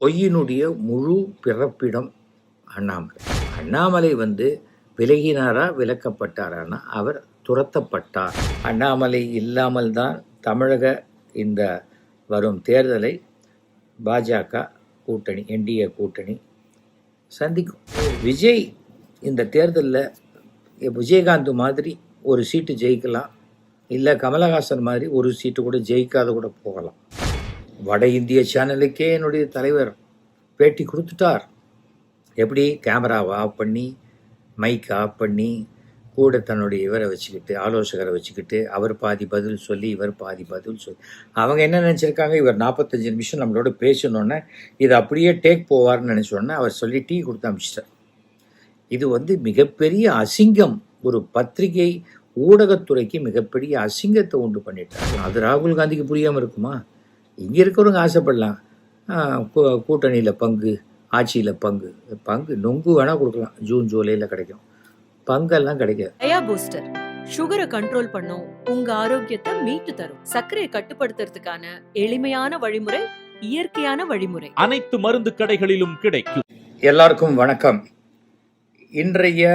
பொய்யினுடைய முழு பிறப்பிடம் அண்ணாமலை. அண்ணாமலை விலகினாரா விலக்கப்பட்டாரானா அவர் துரத்தப்பட்டார். அண்ணாமலை இல்லாமல் தான் தமிழக இந்த வரும் தேர்தலை பாஜக கூட்டணி என்டிஏ கூட்டணி சந்திக்கும். விஜய் இந்த தேர்தலில் விஜயகாந்த் மாதிரி ஒரு சீட்டு ஜெயிக்கலாம், இல்லை கமலஹாசன் மாதிரி ஒரு சீட்டு கூட ஜெயிக்காத கூட போகலாம். வட இந்திய சேனலுக்கே என்னுடைய தலைவர் பேட்டி கொடுத்துட்டார். எப்படி கேமராவை ஆஃப் பண்ணி மைக் ஆஃப் பண்ணி கூட தன்னுடைய இவரை வச்சுக்கிட்டு ஆலோசகரை வச்சுக்கிட்டு அவர் பாதி பதில் சொல்லி இவர் பாதி பதில் சொல்லி அவங்க என்ன நினச்சிருக்காங்க, இவர் 45 நிமிஷம் நம்மளோட பேசணுன்னே இதை அப்படியே டேக் போவார்னு நினச்சோன்னே அவர் சொல்லி டீ கொடுத்து அமிச்சிட்டார். இது மிகப்பெரிய அசிங்கம், ஒரு பத்திரிகை ஊடகத்துறைக்கு மிகப்பெரிய அசிங்கத்தை உண்டு பண்ணிட்டார். அது ராகுல் காந்திக்கு புரியாமல் இருக்குமா? இங்கே இருக்கிறவங்க ஆசைப்படலாம், கூட்டணியில் பங்கு, ஆட்சியில் பங்கு நொங்கு வேணால் கொடுக்கலாம், ஜூன் ஜூலையில் கிடைக்கும், பங்கெல்லாம் கிடைக்காது. டயா பூஸ்டர் சுகரை கண்ட்ரோல் பண்ணும், உங்க ஆரோக்கியத்தை மீட்டு தரும். சர்க்கரையை கட்டுப்படுத்துறதுக்கான எளிமையான வழிமுறை, இயற்கையான வழிமுறை, அனைத்து மருந்து கடைகளிலும் கிடைக்கும். எல்லாருக்கும் வணக்கம். இன்றைய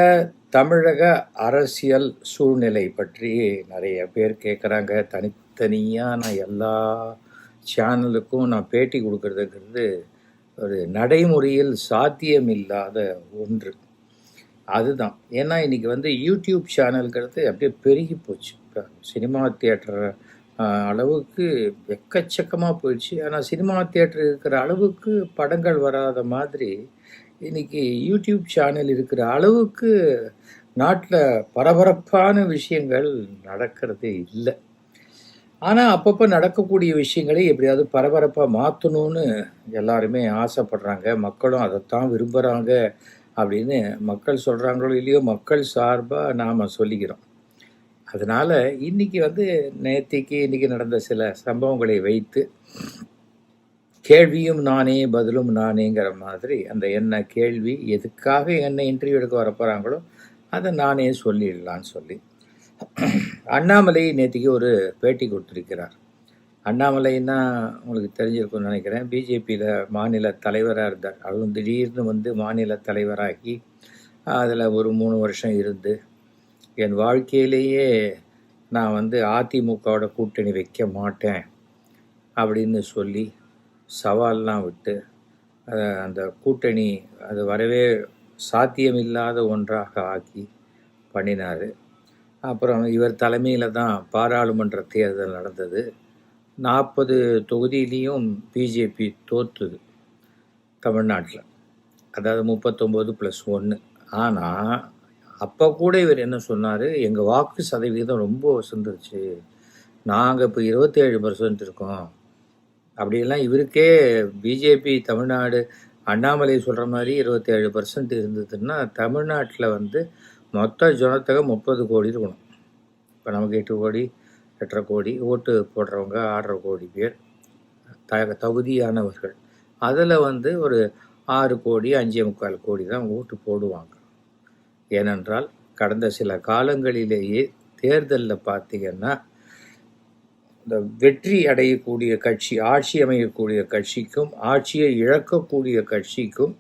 தமிழக அரசியல் சூழ்நிலை பற்றி நிறைய பேர் கேட்குறாங்க. தனித்தனியாக நான் எல்லா சேனலுக்கும் நான் பேட்டி கொடுக்கறதுங்கிறது ஒரு நடைமுறையில் சாத்தியமில்லாத ஒன்று. அதுதான் ஏன்னா இன்றைக்கி யூடியூப் சேனல்கிறது அப்படியே பெருகி போச்சு. இப்போ சினிமா தியேட்டர் அளவுக்கு எக்கச்சக்கமாக போயிடுச்சு. ஆனால் சினிமா தியேட்டர் இருக்கிற அளவுக்கு படங்கள் வராத மாதிரி இன்றைக்கி யூடியூப் சேனல் இருக்கிற அளவுக்கு நாட்டில் பரபரப்பான விஷயங்கள் நடக்கிறது இல்லை. ஆனால் அப்பப்போ நடக்கக்கூடிய விஷயங்களை எப்படியாவது பரபரப்பாக மாற்றணும்னு எல்லாருமே ஆசைப்படுறாங்க. மக்களும் அதைத்தான் விரும்புகிறாங்க அப்படின்னு மக்கள் சொல்கிறாங்களோ இல்லையோ, மக்கள் சார்பாக நாம் சொல்லிக்கிறோம். அதனால் இன்றைக்கி இன்றைக்கி நடந்த சில சம்பவங்களை வைத்து கேள்வியும் நானே பதிலும் நானேங்கிற மாதிரி அந்த என்ன கேள்வி எதுக்காக என்ன இன்டர்வியூ எடுக்க வரப்போகிறாங்களோ அதை நானே சொல்லிடலான்னு சொல்லி அண்ணாமலை நேற்றுக்கு ஒரு பேட்டி கொடுத்துருக்கிறார். அண்ணாமலைன்னா உங்களுக்கு தெரிஞ்சிருக்கும்னு நினைக்கிறேன். பிஜேபியில் மாநில தலைவராக இருந்தார். அதுவும் திடீர்னு மாநில தலைவராகி அதில் ஒரு 3 வருஷம் இருந்து என் வாழ்க்கையிலேயே நான் அதிமுகவோட கூட்டணி வைக்க மாட்டேன் அப்படின்னு சொல்லி சவால்லாம் விட்டு அந்த கூட்டணி அது வரவே சாத்தியமில்லாத ஒன்றாக ஆக்கி பண்ணினார். அப்புறம் இவர் தலைமையில் தான் பாராளுமன்ற தேர்தல் நடந்தது. 40 தொகுதியிலையும் பிஜேபி தோற்றுது தமிழ்நாட்டில், அதாவது 39+1. ஆனால் அப்போ கூட இவர் என்ன சொன்னார், எங்கள் வாக்கு சதவீதம் ரொம்ப வசந்துருச்சு, நாங்கள் இப்போ 27% இருக்கோம் அப்படியெல்லாம். இவருக்கே பிஜேபி தமிழ்நாடு அண்ணாமலை சொல்கிற மாதிரி 27% இருந்ததுன்னா தமிழ்நாட்டில் மொத்த ஜனத்தொகை 30 கோடி இருக்கணும். இப்போ நமக்கு 8 கோடி 8.5 கோடி ஓட்டு போடுறவங்க 6.5 கோடி பேர் தகுதியானவர்கள். அதில் ஒரு 6 கோடி 5.25 கோடி தான் ஓட்டு போடுவாங்க. ஏனென்றால் கடந்த சில காலங்களிலேயே தேர்தலில் பார்த்திங்கன்னா இந்த வெற்றி அடையக்கூடிய கட்சி, ஆட்சி அமையக்கூடிய கட்சிக்கும் ஆட்சியை இழக்கக்கூடிய கட்சிக்கும்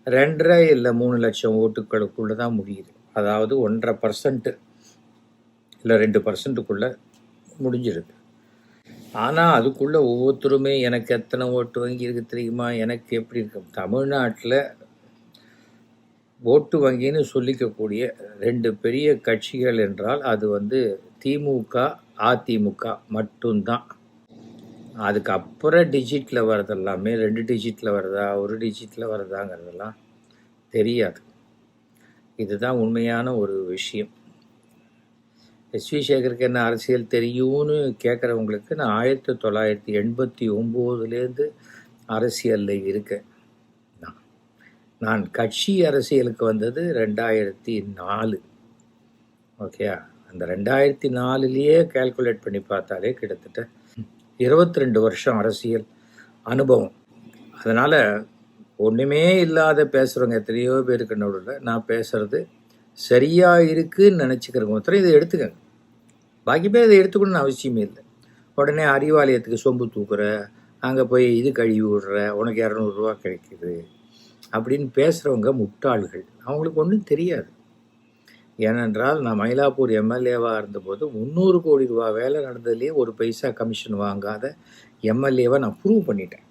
2.5 இல்லை 3 லட்சம் ஓட்டுகளுக்குள்ளே தான் முடியுது. அதாவது 1.5% இல்லை 2%க்குள்ளே முடிஞ்சிருக்கு. ஆனால் அதுக்குள்ளே ஒவ்வொருத்தருமே எனக்கு எத்தனை ஓட்டு வங்கி இருக்குது தெரியுமா, எனக்கு எப்படி இருக்கு. தமிழ்நாட்டில் ஓட்டு வங்கின்னு சொல்லிக்கக்கூடிய 2 பெரிய கட்சிகள் என்றால் அது திமுக அதிமுக மட்டும்தான். அதுக்கப்புறம் டிஜிட்டில் வர்றது எல்லாமே 2 டிஜிட்டில் வருதா 1 டிஜிட்டில் வருதாங்கிறதெல்லாம் தெரியாது. இதுதான் உண்மையான ஒரு விஷயம். எஸ்வி சேகருக்கு என்ன அரசியல் தெரியும்னு கேட்குறவங்களுக்கு நான் 1989 அரசியலில் இருக்கேன். நான் கட்சி அரசியலுக்கு வந்தது 2004. ஓகே, அந்த 2004லேயே கால்குலேட் பண்ணி பார்த்தாலே கிட்டத்தட்ட 22 வருஷம் அரசியல் அனுபவம். அதனால் ஒன்றுமே இல்லாத பேசுகிறவங்க எத்தனையோ பேருக்கு நடுவில் நான் பேசுகிறது சரியாக இருக்குதுன்னு நினச்சிக்கிறவங்க ஒருத்தர் இதை எடுத்துக்கங்க. பாக்கி பேர் இதை எடுத்துக்கணும்னு அவசியமே இல்லை. உடனே அறிவாலயத்துக்கு சொம்பு தூக்குற, அங்கே போய் இது கழுவி விடுற, உனக்கு 200 கிடைக்குது அப்படின்னு பேசுகிறவங்க முட்டாள்கள். அவங்களுக்கு ஒன்றும் தெரியாது. ஏனென்றால் நான் மயிலாப்பூர் எம்எல்ஏவாக இருந்தபோது 300 கோடி ரூபா வேலை நடந்ததுலேயே ஒரு பைசா கமிஷன் வாங்காத எம்எல்ஏவை நான் ப்ரூவ் பண்ணிட்டேன்.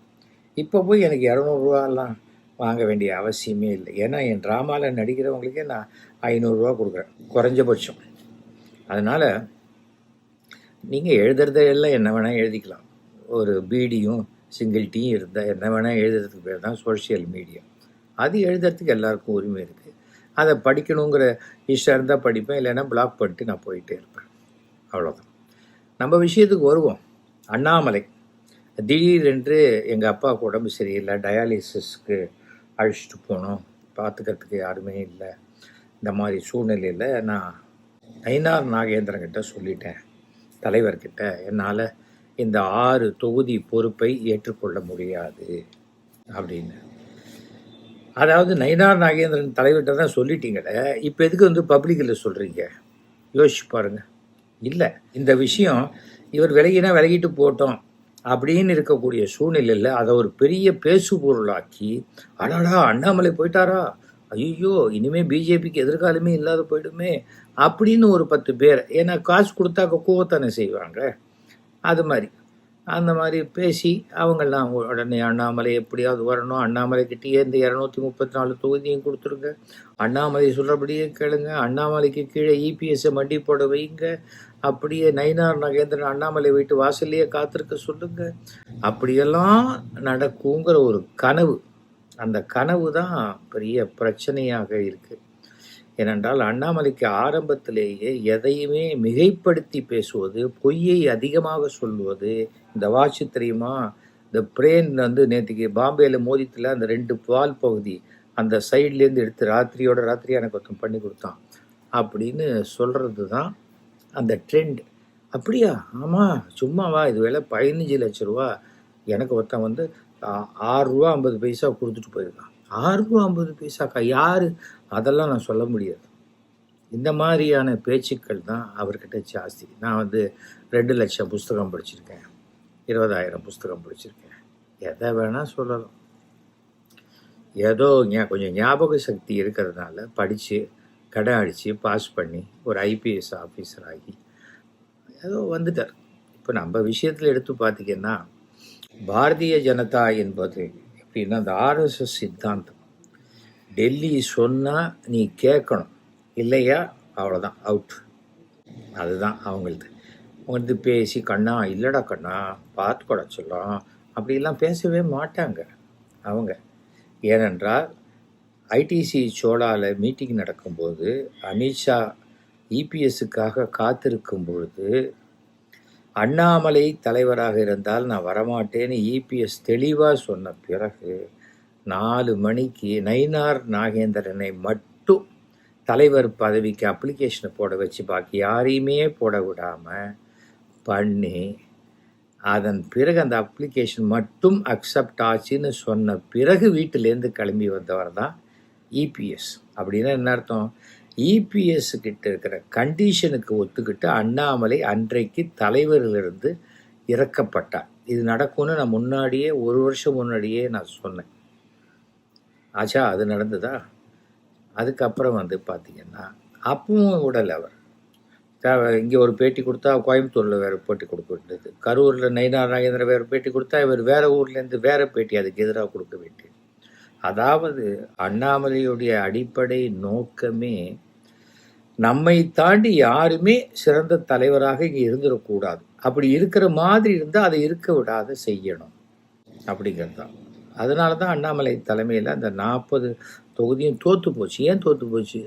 இப்போ போய் எனக்கு 200 வாங்க வேண்டிய அவசியமே இல்லை. ஏன்னா என் ட்ராமாவில் நடிக்கிறவங்களுக்கே நான் 500 கொடுக்குறேன் குறைஞ்சபட்சம். அதனால் நீங்கள் எழுதுறதெல்லாம் என்ன வேணால் எழுதிக்கலாம். ஒரு பீடியும் சிங்கிள் டீயும் இருந்தால் என்ன வேணால் எழுதுறதுக்கு பேர் தான் சோஷியல் மீடியா. அது எழுதுறதுக்கு எல்லாருக்கும் உரிமை இருக்குது. அதை படிக்கணுங்கிற இஷ்டம் இருந்தால் படிப்பேன், இல்லைன்னா பிளாக் பண்ணிட்டு நான் போயிட்டே இருப்பேன். அவ்வளோதான். நம்ம விஷயத்துக்கு வருவோம். அண்ணாமலை திடீரென்று எங்கள் அப்பாவுக்கு உடம்பு சரியில்லை, டயாலிசிஸ்க்கு அழைச்சிட்டு போனோம், பார்த்துக்கிறதுக்கு யாருமே இல்லை. இந்த மாதிரி சூழ்நிலையில் நான் நயினார் நாகேந்திரன் கிட்ட சொல்லிட்டேன், தலைவர்கிட்ட, என்னால் இந்த 6 தொகுதி பொறுப்பை ஏற்றுக்கொள்ள முடியாது அப்படின்னு. அதாவது நயினார் நாகேந்திரன் தலைவர்கிட்ட தான் சொல்லிட்டீங்களே, இப்போ எதுக்கு வந்து பப்ளிக்கில் சொல்கிறீங்க? யோசிச்சு பாருங்கள். இல்லை, இந்த விஷயம் இவர் விலகினா விலகிட்டு போட்டோம் அப்படின்னு இருக்கக்கூடிய சூழ்நிலையில் அதை ஒரு பெரிய பேசு பொருளாக்கி, அடாடா அண்ணாமலை போயிட்டாரா, ஐயோ இனிமேல் பிஜேபிக்கு எதிர்காலமே இல்லாத போயிடுமே அப்படின்னு ஒரு 10 பேர், ஏன்னா காசு கொடுத்தாக்க கூவத்தானே செய்வாங்க, அது மாதிரி அந்த மாதிரி பேசி அவங்கெல்லாம் உடனே அண்ணாமலை எப்படியாவது வரணும், அண்ணாமலைக்கிட்டேயே இந்த 234 தொகுதியும் கொடுத்துருங்க, அண்ணாமலை சொல்கிறபடியே கேளுங்க, அண்ணாமலைக்கு கீழே இபிஎஸ்ஸை மண்டி போட வைங்க, அப்படியே நயினார் நாகேந்திரன் அண்ணாமலை வீட்டு வாசல்லையே காத்திருக்க சொல்லுங்க, அப்படியெல்லாம் நடக்குங்கிற ஒரு கனவு. அந்த கனவு தான் பெரிய பிரச்சனையாக இருக்குது. ஏனென்றால் அண்ணாமலைக்கு ஆரம்பத்திலேயே எதையுமே மிகைப்படுத்தி பேசுவது, பொய்யை அதிகமாக சொல்வது, இந்த வாட்சி தெரியுமா, இந்த பிளேன் வந்து நேற்றுக்கு பாம்பேயில் மோதித்தில் அந்த 2 பால் பகுதி அந்த சைட்லேருந்து எடுத்து ராத்திரியோட ராத்திரியாக எனக்கு ஒருத்தன் பண்ணி கொடுத்தான் அப்படின்னு சொல்கிறது தான் அந்த ட்ரெண்ட். அப்படியா, ஆமாம் சும்மாவா, இது விலை 15 லட்ச ரூபா, எனக்கு ஒருத்தன் வந்து 6 ரூபா 50 பைசா கொடுத்துட்டு போயிருக்கான். 6 ரூபா 50 பைசாக்கா, யார்? அதெல்லாம் நான் சொல்ல முடியாது. இந்த மாதிரியான பேச்சுக்கள் தான் அவர்கிட்ட ஜாஸ்தி. நான் வந்து 2 லட்சம் புஸ்தகம் படிச்சிருக்கேன், 20,000 புஸ்தகம் படிச்சிருக்கேன், எதை வேணால் சொல்லலாம். ஏதோ கொஞ்சம் ஞாபக சக்தி இருக்கிறதுனால படித்து கடை அடித்து பாஸ் பண்ணி ஒரு ஐபிஎஸ் ஆஃபீஸர் ஆகி ஏதோ வந்துட்டார். இப்போ நம்ம விஷயத்தில் எடுத்து பார்த்திங்கன்னா, பாரதிய ஜனதா என்பது எப்படின்னா அந்த ஆர்எஸ்எஸ் சித்தாந்தம். டெல்லி சொன்னால் நீ கேட்கணும், இல்லையா அவ்வளோதான், அவுட். அதுதான் அவங்களது. வந்து பேசி கண்ணா இல்லைடா கண்ணா பார்த்து கூட சொல்லலாம் அப்படிலாம் பேசவே மாட்டாங்க அவங்க. ஏனென்றால் ஐடிசி சோழாவில் மீட்டிங் நடக்கும்போது அமித்ஷா இபிஎஸ்ஸுக்காக காத்திருக்கும் பொழுது அண்ணாமலை தலைவராக இருந்தால் நான் வரமாட்டேன்னு இபிஎஸ் தெளிவாக சொன்ன பிறகு 4 மணிக்கு நயினார் நாகேந்திரனை மட்டும் தலைவர் பதவிக்கு அப்ளிகேஷனை போட வச்சு பாக்கி யாரையுமே போட விடாமல் பண்ணி, அதன் பிறகு அந்த அப்ளிகேஷன் மட்டும் அக்செப்ட் ஆச்சுன்னு சொன்ன பிறகு வீட்டிலேருந்து கிளம்பி வந்தவர் தான் இபிஎஸ். அப்படின்னா என்ன அர்த்தம்? இபிஎஸ் கிட்ட இருக்கிற கண்டிஷனுக்கு ஒத்துக்கிட்டு அண்ணாமலை அன்றைக்கு தலைவரிலிருந்து இறக்கப்பட்டார். இது நடக்கும்னு நான் முன்னாடியே 1 வருஷம் முன்னாடியே நான் சொன்னேன். ஆச்சா, அது நடந்ததா? அதுக்கப்புறம் வந்து பார்த்திங்கன்னா அப்பவும் விடலை அவர். இங்கே ஒரு பேட்டி கொடுத்தா கோயம்புத்தூரில் வேறு பேட்டி கொடுக்க வேண்டியது, கரூரில் நயினார் நாகேந்திரன் வேறு பேட்டி கொடுத்தா இவர் வேறு ஊர்லேருந்து வேறு பேட்டி அதுக்கு எதிராக கொடுக்க வேண்டியது. அதாவது அண்ணாமலையுடைய அடிப்படை நோக்கமே நம்மை தாண்டி யாருமே சிறந்த தலைவராக இங்கே இருந்துடக்கூடாது, அப்படி இருக்கிற மாதிரி இருந்தால் அதை இருக்க விடாத செய்யணும் அப்படிங்கிறது தான். அதனால தான் அண்ணாமலை தலைமையில் அந்த 40 தொகுதியும் தோற்று போச்சு. ஏன் தோற்று போச்சு?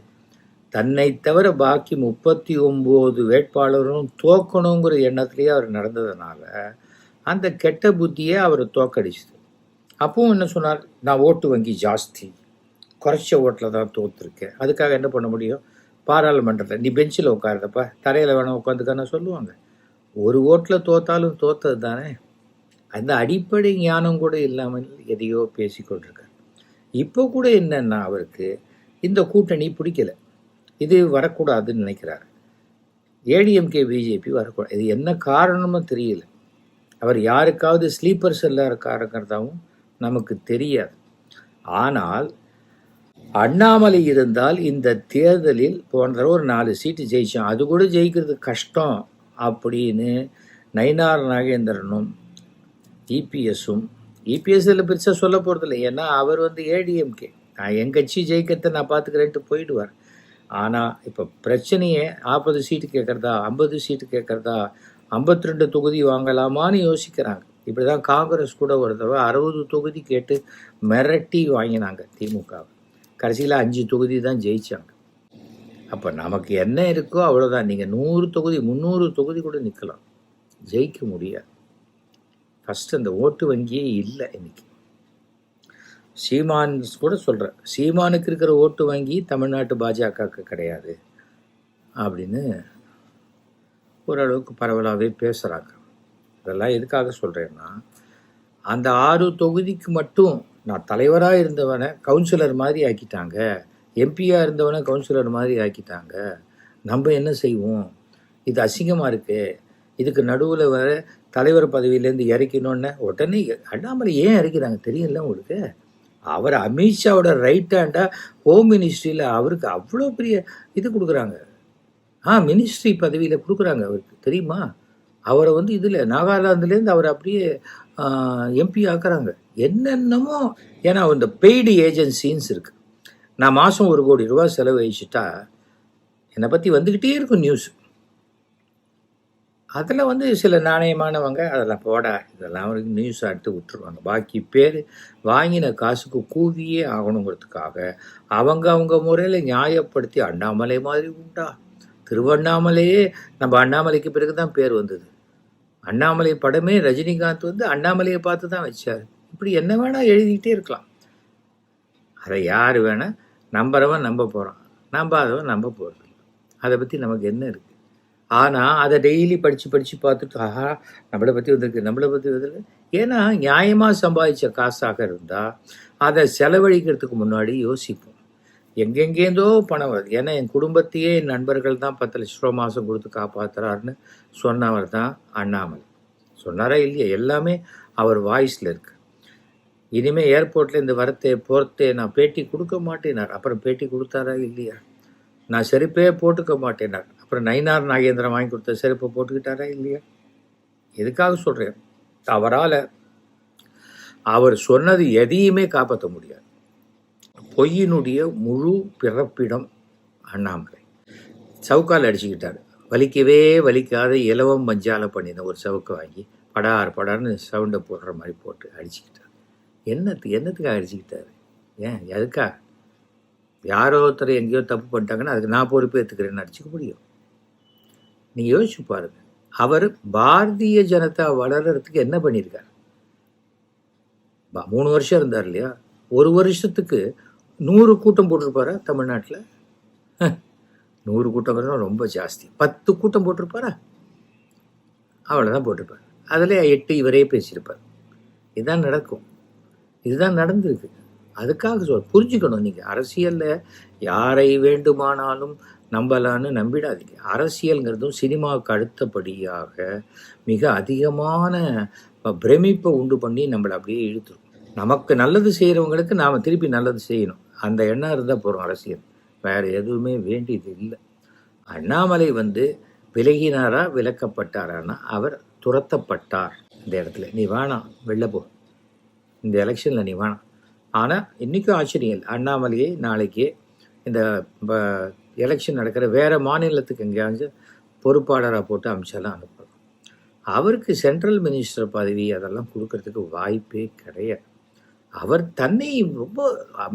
தன்னை தவிர பாக்கி 39 வேட்பாளரும் தோக்கணுங்கிற எண்ணத்துலேயே அவர் நடந்ததுனால அந்த கெட்ட புத்தியே அவரை தோக்கடிச்சுது. அப்பவும் என்ன சொன்னார்? நான் ஓட்டு வங்கி ஜாஸ்தி, குறைச்ச ஓட்டில் தான் தோற்றுருக்கேன், அதுக்காக என்ன பண்ண முடியும்? பாராளுமன்றத்தில் நீ பெஞ்சில் உட்காருதப்பா, தரையில் வேணால் உட்காந்துக்கான சொல்லுவாங்க. ஒரு ஓட்டில் தோத்தாலும் தோத்தது தானே. அந்த அடிப்படை ஞானம் கூட இல்லாமல் எதையோ பேசி கொண்டிருக்கார். இப்போ கூட என்னன்னா அவருக்கு இந்த கூட்டணி பிடிக்கலை, இது வரக்கூடாதுன்னு நினைக்கிறார். ஏடிஎம்கே பிஜேபி வரக்கூடாது. இது என்ன காரணமும் தெரியல. அவர் யாருக்காவது ஸ்லீப்பர் செல்லாக இருக்காருங்கிறதாவும் நமக்கு தெரியாது. ஆனால் அண்ணாமலை இருந்தால் இந்த தேர்தலில் போன்ற ஒரு 4 சீட்டு ஜெயிச்சோம், அது கூட ஜெயிக்கிறது கஷ்டம் அப்படின்னு நயினார் நாகேந்திரனும் இபிஎஸும், இபிஎஸ்ல பெருசாக சொல்ல போகிறதில்ல, ஏன்னா அவர் ஏடிஎம்கே, நான் என் கட்சி ஜெயிக்கிறத நான் பார்த்துக்கிறேன்ட்டு போயிடுவார். ஆனால் இப்போ பிரச்சனையே 40 சீட்டு கேட்குறதா, 50 சீட்டு கேட்குறதா, 52 தொகுதி வாங்கலாமான்னு யோசிக்கிறாங்க. இப்படி தான் காங்கிரஸ் கூட ஒரு தடவை 60 தொகுதி கேட்டு மிரட்டி வாங்கினாங்க திமுகவை. கடைசியில் 5 தொகுதி தான் ஜெயித்தாங்க. அப்போ நமக்கு என்ன இருக்கோ அவ்வளோதான். நீங்கள் 100 தொகுதி 300 தொகுதி கூட நிற்கலாம், ஜெயிக்க முடியாது. ஃபஸ்ட்டு அந்த ஓட்டு வங்கியே இல்லை இன்னைக்கு. சீமான் கூட சொல்கிறேன், சீமானுக்கு இருக்கிற ஓட்டு வங்கி தமிழ்நாட்டு பாஜகவுக்கு கிடையாது அப்படின்னு ஓரளவுக்கு பரவலாகவே பேசுகிறாங்க. இதெல்லாம் எதுக்காக சொல்கிறேன்னா, அந்த 6 தொகுதிக்கு மட்டும் நான் தலைவராக இருந்தவனை கவுன்சிலர் மாதிரி ஆக்கிட்டாங்க, எம்பியாக இருந்தவனை கவுன்சிலர் மாதிரி ஆக்கிட்டாங்க, நம்ம என்ன செய்வோம், இது அசிங்கமாக இருக்குது, இதுக்கு நடுவில் வர தலைவர் பதவியிலேருந்து இறக்கணுன்னு உடனே அண்ணாமலை ஏன் இறக்கிறாங்க தெரியல உங்களுக்கு. அவர் அமித்ஷாவோட ரைட் ஹேண்டாக ஹோம் மினிஸ்ட்ரியில் அவருக்கு அவ்வளோ பெரிய இது கொடுக்குறாங்க, மினிஸ்ட்ரி பதவியில் கொடுக்குறாங்க அவருக்கு, தெரியுமா? அவரை இதில் நாகாலாந்துலேருந்து அவர் அப்படியே எம்பி ஆக்குறாங்க. என்னென்னமோ, ஏன்னா இந்த பெய்டு ஏஜென்சின்ஸ் இருக்குது. நான் மாதம் 1 கோடி ரூபா செலவழிச்சிட்டா என்னை பற்றி வந்துக்கிட்டே இருக்கும் நியூஸ். அதில் சில நாணயமானவங்க அதெல்லாம் போடா இதெல்லாம் நியூஸ் எடுத்து விட்டுருவாங்க. பாக்கி பேர் வாங்கின காசுக்கு கூவியே ஆகணுங்கிறதுக்காக அவங்க முறையில் நியாயப்படுத்தி அண்ணாமலை மாதிரி உண்டா, திருவண்ணாமலையே நம்ம அண்ணாமலைக்கு பிறகு தான் பேர் வந்தது. அண்ணாமலை படமே ரஜினிகாந்த் அண்ணாமலையை பார்த்து தான் வச்சார். இப்படி என்ன வேணால் எழுதிக்கிட்டே இருக்கலாம். அதை யார் வேணால் நம்புறவன் நம்ப போகிறான், நம்பாதவன் நம்ப போகிறது. அதை பற்றி நமக்கு என்ன இருக்குது? ஆனால் அதை டெய்லி படித்து பார்த்துட்டு நம்மளை பற்றி வந்திருக்கு. ஏன்னா நியாயமாக சம்பாதிச்ச காசாக இருந்தால் அதை செலவழிக்கிறதுக்கு முன்னாடி யோசிப்போம். எங்கெங்கேருந்தோ பணம் வருது. ஏன்னா என் குடும்பத்தையே என் நண்பர்கள் தான் 10 லட்ச ரூபா மாதம் கொடுத்து காப்பாற்றுறாருன்னு சொன்னவர் தான் அண்ணாமலை. சொன்னாரா இல்லையா? எல்லாமே அவர் வாய்ஸில் இருக்குது. இனிமேல் ஏர்போர்ட்டில் இந்த போகிறதே நான் பேட்டி கொடுக்க மாட்டேனார். அப்புறம் பேட்டி கொடுத்தாரா இல்லையா? நான் செருப்பே போட்டுக்க மாட்டேனார். அப்புறம் நயினார் நாகேந்திரன் வாங்கி கொடுத்த செருப்பை போட்டுக்கிட்டாரா இல்லையா? எதுக்காக சொல்கிறேன், அவரால் அவர் சொன்னது எதையுமே காப்பாற்ற முடியாது. பொய்யினுடைய முழு பிறப்பிடம் அண்ணாமலை. சவுக்கால் அடிச்சுக்கிட்டார். வலிக்கவே வலிக்காத இலவம் மஞ்சால பண்ணின ஒரு சவுக்கை வாங்கி படார்னு சவுண்டை போடுற மாதிரி போட்டு அடிச்சுக்கிட்டார். என்னத்துக்காக அடிச்சுக்கிட்டாரு? ஏன் எதுக்காக? யாரோ ஒருத்தர் எங்கேயோ தப்பு பண்ணிட்டாங்கன்னா அதுக்கு நான் பொறுப்பு ஏற்றுக்கிறேன்னு அடிச்சுக்க முடியும்? நீங்கள் யோசிச்சு பாருங்க. அவர் பாரதிய ஜனதா வளர்கிறதுக்கு என்ன பண்ணியிருக்கார்? 3 வருஷம் இருந்தார் இல்லையா? 1 வருஷத்துக்கு 100 கூட்டம் போட்டிருப்பாரா தமிழ்நாட்டில்? 100 கூட்டம் ரொம்ப ஜாஸ்தி. 10 கூட்டம் போட்டிருப்பாரா? அவ்வளோதான் போட்டிருப்பார். அதில் 8 இவரே பேசியிருப்பார். இதுதான் நடக்கும், இதுதான் நடந்திருக்கு. அதுக்காக புரிஞ்சுக்கணும். நீங்கள் அரசியலில் யாரை வேண்டுமானாலும் நம்பலான்னு நம்பிடாதீங்க. அரசியல்ங்கிறதும் சினிமாவுக்கு அடுத்தபடியாக மிக அதிகமான பிரமிப்பை உண்டு பண்ணி நம்மளை அப்படியே இழுத்துரும். நமக்கு நல்லது செய்கிறவங்களுக்கு நாம் திருப்பி நல்லது செய்யணும், அந்த எண்ணம் இருந்தால் போகிறோம் அரசியல். வேறு எதுவுமே வேண்டியது இல்லை. அண்ணாமலை விலகினாரா விலக்கப்பட்டாரான்னா அவர் துரத்தப்பட்டார். இந்த இடத்துல நீ வேணாம், வெளில போ, இந்த எலெக்ஷனில் நீ வேணாம். ஆனால் இன்றைக்கும் ஆச்சரியம் இல்லை, அண்ணாமலையை நாளைக்கே இந்த எலெக்ஷன் நடக்கிற வேறு மாநிலத்துக்கு எங்கேயாவது பொறுப்பாளராக போட்டு அமிச்சாலாம் அனுப்பலாம். அவருக்கு சென்ட்ரல் மினிஸ்டர் பதவி அதெல்லாம் கொடுக்கறதுக்கு வாய்ப்பே கிடையாது. அவர் தன்னை ரொம்ப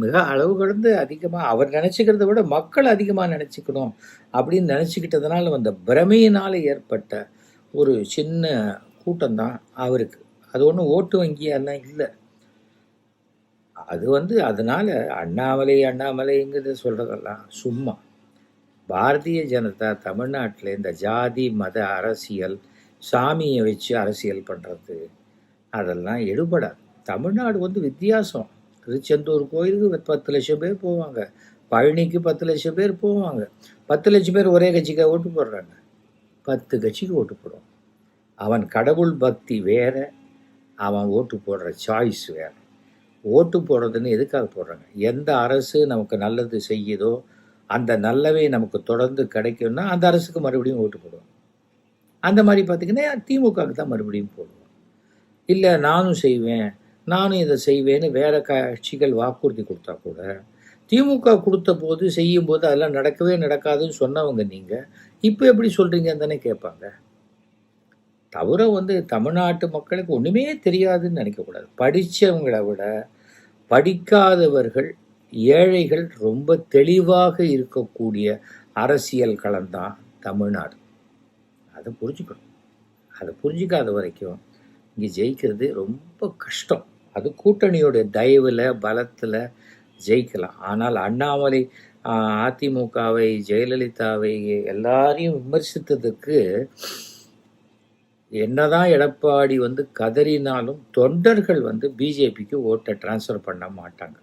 மிக அளவு கடந்து அதிகமாக அவர் நினச்சிக்கிறத விட மக்கள் அதிகமாக நினச்சிக்கணும் அப்படின்னு நினச்சிக்கிட்டதுனால வந்த பிரமையினால் ஏற்பட்ட ஒரு சின்ன கூட்டம்தான் அவருக்கு. அது ஒன்றும் ஓட்டு வங்கியெல்லாம் இல்லை. அது அதனால் அண்ணாமலைங்கிறத சொல்கிறதெல்லாம் சும்மா. பாரதிய ஜனதா தமிழ்நாட்டில் இந்த ஜாதி மத அரசியல், சாமியை வச்சு அரசியல் பண்ணுறது அதெல்லாம் எடுபடாது. தமிழ்நாடு வித்தியாசம். திருச்செந்தூர் கோயிலுக்கு 10 லட்சம் பேர் போவாங்க, பழனிக்கு 10 லட்சம் பேர் போவாங்க. 10 லட்சம் பேர் ஒரே கட்சிக்காக ஓட்டு போடுறாங்க, 10 கட்சிக்கு ஓட்டு போடுவோம். அவன் கடவுள் பக்தி வேற, அவன் ஓட்டு போடுற சாய்ஸ் வேற. ஓட்டு போடுறதுன்னு எதுக்காக போடுறாங்க? எந்த அரசு நமக்கு நல்லது செய்யுதோ அந்த நல்லவே நமக்கு தொடர்ந்து கிடைக்கும்னா அந்த அரசுக்கு மறுபடியும் ஓட்டு போடுவோம். அந்த மாதிரி பார்த்திங்கன்னா திமுகவுக்கு தான் மறுபடியும் போடுவோம். இல்லை நானும் செய்வேன், நானும் இதை செய்வேன்னு வேற கட்சிகள் வாக்குறுதி கொடுத்தா கூட திமுக கொடுத்த போது செய்யும்போது அதெல்லாம் நடக்கவே நடக்காதுன்னு சொன்னவங்க நீங்கள் இப்போ எப்படி சொல்கிறீங்கன்னு தானே கேட்பாங்க. தவிர தமிழ்நாட்டு மக்களுக்கு ஒன்றுமே தெரியாதுன்னு நினைக்கக்கூடாது. படித்தவங்களை விட படிக்காதவர்கள், ஏழைகள் ரொம்ப தெளிவாக இருக்கக்கூடிய அரசியல் களம்தான் தமிழ்நாடு. அதை புரிஞ்சுக்கணும். அதை புரிஞ்சிக்காத வரைக்கும் இங்கே ஜெயிக்கிறது ரொம்ப கஷ்டம். அது கூட்டணியோட தயவில் பலத்தில் ஜெயிக்கலாம். ஆனால் அண்ணாமலை அதிமுகவை, ஜெயலலிதாவை எல்லாரையும் விமர்சித்ததுக்கு என்னதான் எடப்பாடி கதறினாலும் தொண்டர்கள் பிஜேபிக்கு ஓட்டை டிரான்ஸ்ஃபர் பண்ண மாட்டாங்க.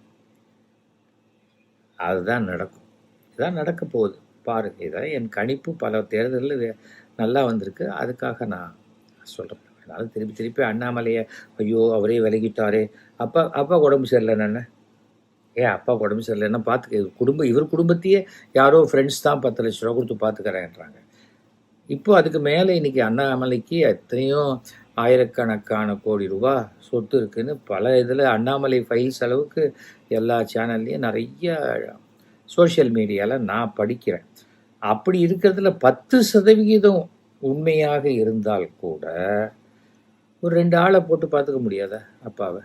அதுதான் நடக்கும். இதுதான் நடக்க போகுது பாருங்க. இதான் என் கணிப்பு. பல தேர்தலில் நல்லா வந்திருக்கு. அதுக்காக நான் சொல்கிறேன். அதனால திருப்பி அண்ணாமலையை ஐயோ அவரே விலகிட்டாரே, அப்பா உடம்பு சரியில்லைன்னு அப்பா உடம்பு சரியில்லைன்னா பார்த்துக்க இவர் குடும்பத்தையே யாரோ ஃப்ரெண்ட்ஸ் தான் 10 லட்ச ரூபா கொடுத்து பார்த்துக்கிறேன்றாங்க. இப்போ அதுக்கு மேலே இன்றைக்கி அண்ணாமலைக்கு எத்தனையோ ஆயிரக்கணக்கான கோடி ரூபா சொத்து இருக்குதுன்னு பல இதில் அண்ணாமலை ஃபைல்ஸ் அளவுக்கு எல்லா சேனல்லையும் நிறைய சோஷியல் மீடியாவில் நான் படிக்கிறேன். அப்படி இருக்கிறதுல 10% உண்மையாக இருந்தால் கூட ஒரு 2 ஆளை போட்டு பார்த்துக்க முடியாதா அப்பாவை?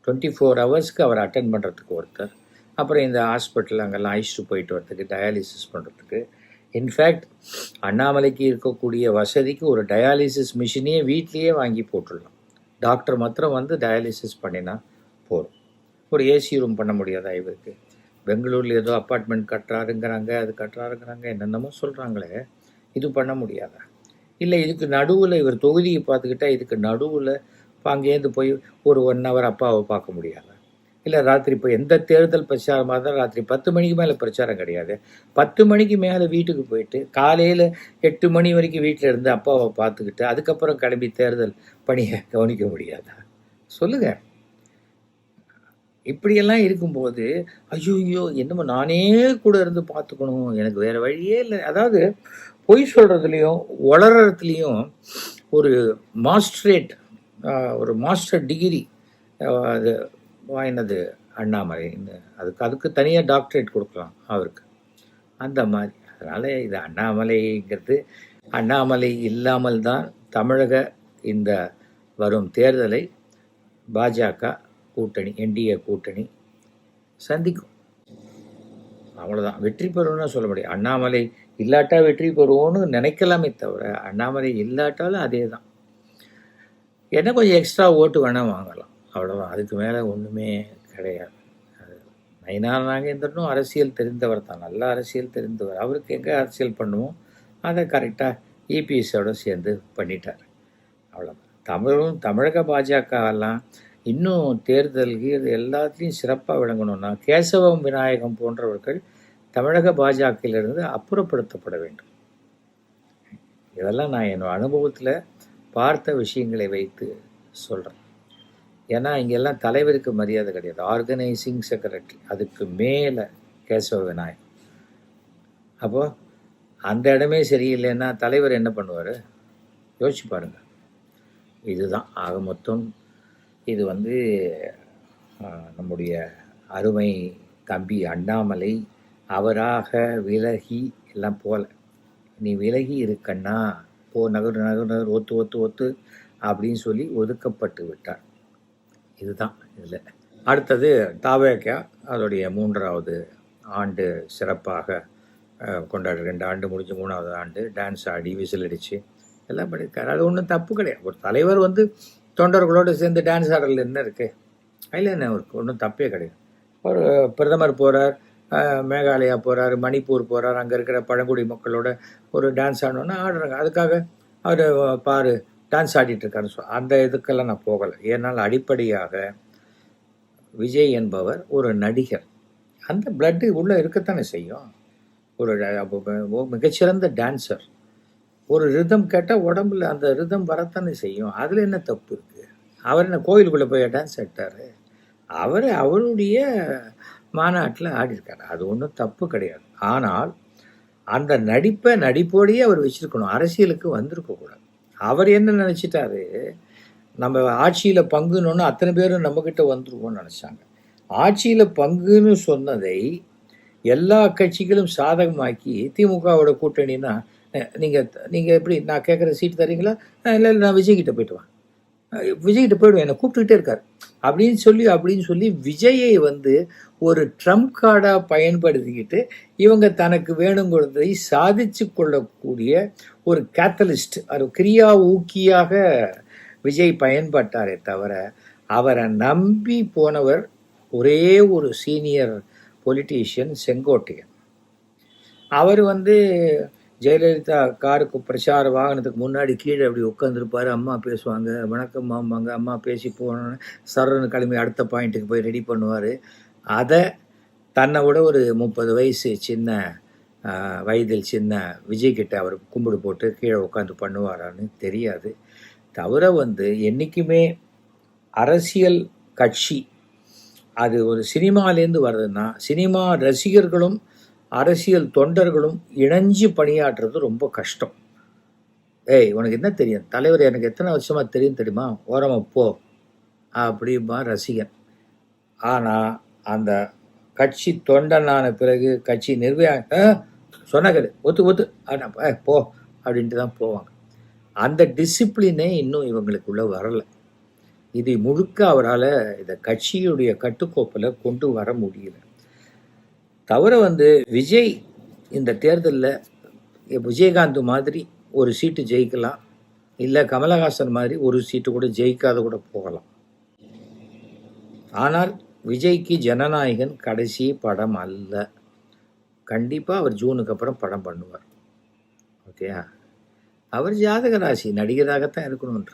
24 ஹவர்ஸ்க்கு அவரை அட்டென்ட் பண்ணுறதுக்கு ஒருத்தர், அப்புறம் இந்த ஹாஸ்பிட்டல் அங்கெல்லாம் அழைச்சிட்டு போயிட்டு வரத்துக்கு, டயாலிசிஸ் பண்ணுறதுக்கு. இன்ஃபேக்ட் அண்ணாமலைக்கு இருக்கக்கூடிய வசதிக்கு ஒரு டயாலிசிஸ் மிஷினையே வீட்லேயே வாங்கி போட்டுடலாம். டாக்டர் மாத்திரம் டயாலிசிஸ் பண்ணினா போதும். ஒரு ஏசி ரூம் பண்ண முடியாதா இவருக்கு? பெங்களூரில் ஏதோ அப்பார்ட்மெண்ட் கட்டுறாருங்கிறாங்க, அது கட்டுறாருங்கிறாங்க, என்னென்னமோ சொல்கிறாங்களே. இது பண்ண முடியாதா? இல்லை இதுக்கு நடுவில் இவர் தொகுதியை பார்த்துக்கிட்டா இதுக்கு நடுவில் அங்கேருந்து போய் ஒரு 1 ஹவர் அப்பாவை பார்க்க முடியாதா? இல்லை ராத்திரி இப்போ எந்த தேர்தல் பிரச்சாரமாக இருந்தாலும் ராத்திரி 10 மணிக்கு மேலே பிரச்சாரம் கிடையாது. 10 மணிக்கு மேலே வீட்டுக்கு போயிட்டு காலையில் 8 மணி வரைக்கும் வீட்டில் இருந்து அப்பாவை பார்த்துக்கிட்டு அதுக்கப்புறம் கிளம்பி தேர்தல் பணியை கவனிக்க முடியாதா? சொல்லுங்கள். இப்படியெல்லாம் இருக்கும்போது ஐயோ என்னமோ நானே கூட இருந்து பார்த்துக்கணும், எனக்கு வேறு வழியே இல்லை. அதாவது பொய் சொல்கிறதுலையும் வளர்கிறதுலையும் ஒரு மாஸ்டர் டிகிரி அது வாங்கினது அண்ணாமலைன்னு, அதுக்கு தனியாக டாக்டரேட் கொடுக்கலாம் அவருக்கு, அந்த மாதிரி. அதனால் இது அண்ணாமலைங்கிறது அண்ணாமலை இல்லாமல் தான் தமிழக இந்த வரும் தேர்தலை பாஜக கூட்டணி, என்டிஏ கூட்டணி சந்திக்கும். அவ்வளோதான். வெற்றி பெறும்னு சொல்ல முடியும். அண்ணாமலை இல்லாட்டா வெற்றி பெறுவோன்னு நினைக்கலாமே தவிர அண்ணாமலை இல்லாட்டாலும் அதே தான். என்ன கொஞ்சம் எக்ஸ்ட்ரா ஓட்டு வேணால் வாங்கலாம், அவ்வளோதான். அதுக்கு மேலே ஒன்றுமே கிடையாது. அது நயினா நாகேந்திரனும் அரசியல் தெரிந்தவர் தான், நல்ல அரசியல் தெரிந்தவர். அவருக்கு எங்கே அரசியல் பண்ணுவோம் அதை கரெக்டாக இபிஎஸோடு சேர்ந்து பண்ணிட்டார், அவ்வளோதான். தமிழக பாஜகலாம் இன்னும் தேர்தல்கள் எல்லாத்துலேயும் சிறப்பாக விளங்கணும்னா கேசவம் விநாயகம் போன்றவர்கள் தமிழக பாஜகவிலிருந்து அப்புறப்படுத்தப்பட வேண்டும். இதெல்லாம் நான் என் அனுபவத்தில் பார்த்த விஷயங்களை வைத்து சொல்கிறேன். ஏன்னா இங்கெல்லாம் தலைவருக்கு மரியாதை கிடையாது, ஆர்கனைசிங் செக்ரட்டரி, அதுக்கு மேலே கேசவ விநாயகம். அப்போது அந்த இடமே சரியில்லைன்னா தலைவர் என்ன பண்ணுவார்? யோசிச்சு பாருங்கள். இதுதான் ஆக மொத்தம். இது நம்முடைய அருமை தம்பி அண்ணாமலை அவராக விலகி எல்லாம் போல, நீ விலகி இருக்கன்னா போ, நகர் ஒத்து அப்படின்னு சொல்லி ஒதுக்கப்பட்டு விட்டார். இதுதான் இதில். அடுத்தது தாவேக்கா அதோடைய 3வது ஆண்டு சிறப்பாக கொண்டாடு. 2 ஆண்டு முடிஞ்சு 3வது ஆண்டு டான்ஸ் ஆடி விசில் அடித்து எல்லாம் பண்ணியிருக்காரு. அது ஒன்றும் தப்பு கிடையாது. ஒரு தலைவர் தொண்டர்களோடு சேர்ந்து டான்ஸ் ஆடுறதுல என்ன இருக்குது? அதில் என்ன இருக்குது? ஒன்றும் தப்பே கிடையாது. ஒரு பிரதமர் போகிறார், மேகாலயா போகிறார், மணிப்பூர் போகிறார், அங்கே இருக்கிற பழங்குடி மக்களோட ஒரு டான்ஸ் ஆடணுன்னா ஆடுறாங்க. அதுக்காக அவர் பாரு டான்ஸ் ஆடிட்டுருக்காருன்னு அந்த இதுக்கெல்லாம் நான் போகலை. ஏன்னால் அடிப்படையாக விஜய் என்பவர் ஒரு நடிகர். அந்த பிளட்டு உள்ளே இருக்கத்தானே செய்யும். ஒரு மிகச்சிறந்த டான்ஸர். ஒரு ரிதம் கேட்டால் உடம்புல அந்த ரிதம் வரத்தானே செய்யும். அதில் என்ன தப்பு இருக்குது? அவர் என்ன கோயிலுக்குள்ளே போய் டான்ஸ் ஆடிட்டாரு? அவருடைய மாநாட்டில் ஆடிருக்காரு. அது ஒன்றும் தப்பு கிடையாது. ஆனால் அந்த நடிப்போடையே அவர் வச்சிருக்கணும். அரசியலுக்கு வந்திருக்கக்கூடாது. அவர் என்ன நினச்சிட்டாரு, நம்ம ஆட்சியில் பங்குன்னு அத்தனை பேரும் நம்மக்கிட்ட வந்துருவோம்னு நினச்சாங்க. ஆட்சியில் பங்குன்னு சொன்னதை எல்லா கட்சிகளும் சாதகமாக்கி திமுகவோட கூட்டணின்னா நீங்கள் எப்படி நான் கேட்குற சீட்டு தரீங்களா? இல்லை நான் விஜய்கிட்ட போயிட்டு வாங்க, விஜய்கிட்ட போயிடுவேன், என்னை கூப்பிட்டுக்கிட்டே இருக்கார் அப்படின்னு சொல்லி விஜயை ஒரு ட்ரம்ப் கார்டாக பயன்படுத்திக்கிட்டு இவங்க தனக்கு வேணுங்கிறதை சாதிச்சு கொள்ளக்கூடிய ஒரு கேத்தலிஸ்ட், ஒரு கிரியா ஊக்கியாக விஜய் பயன்பட்டாரே தவிர அவரை நம்பி போனவர் ஒரே ஒரு சீனியர் பொலிட்டீஷியன் செங்கோட்டையன். அவர் ஜெயலலிதா காருக்கு பிரச்சார வாகனத்துக்கு முன்னாடி கீழே அப்படி உட்காந்துருப்பார். அம்மா பேசுவாங்க, வணக்கம் மாம்பாங்க, அம்மா பேசி போனோன்னு சரன்னு கிளம்பி அடுத்த பாயிண்ட்டுக்கு போய் ரெடி பண்ணுவார். அதை தன்னை விட ஒரு 30 வயசு வயதில் சின்ன விஜய்கிட்ட அவர் கும்பிடு போட்டு கீழே உட்காந்து பண்ணுவாரான்னு தெரியாது. தவிர என்றைக்குமே அரசியல் கட்சி அது ஒரு சினிமாலேருந்து வர்றதுன்னா சினிமா ரசிகர்களும் அரசியல் தொண்டர்களும் இணைஞ்சு பணியாற்றுறது ரொம்ப கஷ்டம். உனக்கு என்ன தெரியும், தலைவர் எனக்கு எத்தனை வருஷமாக தெரியுமா, ஓரமாக போ அப்படிமா ரசிகன். ஆனால் அந்த கட்சி தொண்டனான பிறகு கட்சி சொன்னாங்க ஒத்து போ அப்படின்ட்டு தான் போவாங்க. அந்த டிசிப்ளினே இன்னும் இவங்களுக்குள்ள வரலை. இது முழுக்க அவரால் இந்த கட்சியுடைய கட்டுக்கோப்பில் கொண்டு வர முடியல. தவிர விஜய் இந்த தேர்தலில் விஜயகாந்த் மாதிரி ஒரு சீட்டு ஜெயிக்கலாம், இல்லை கமலஹாசன் மாதிரி ஒரு சீட்டு கூட ஜெயிக்காத கூட போகலாம். ஆனால் விஜய்க்கு ஜனநாயகன் கடைசி படம் அல்ல. கண்டிப்பாக அவர் ஜூனுக்கு அப்புறம் படம் பண்ணுவார். ஓகேயா? அவர் ஜாதக ராசி நடிகராகத்தான் இருக்கணும்ன்ற.